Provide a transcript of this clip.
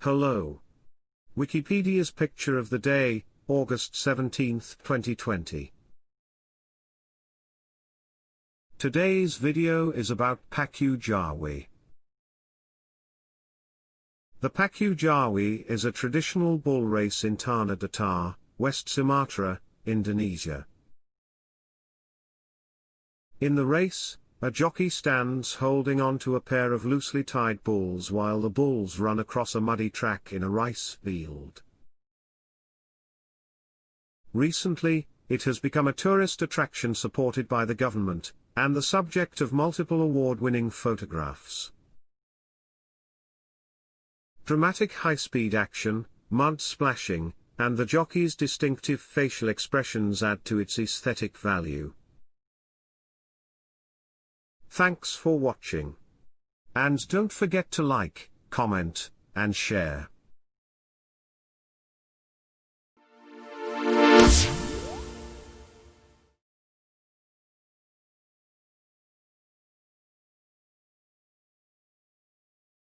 Hello. Wikipedia's picture of the day, August 17, 2020. Today's video is about Pacu jawi. The Pacu jawi is a traditional bull race in Tanah Datar, West Sumatra, Indonesia. In the race, a jockey stands holding onto a pair of loosely tied bulls while the bulls run across a muddy track in a rice field. Recently, it has become a tourist attraction supported by the government, and the subject of multiple award-winning photographs. Dramatic high-speed action, mud splashing, and the jockey's distinctive facial expressions add to its aesthetic value. Thanks for watching. And don't forget to like, comment, and share.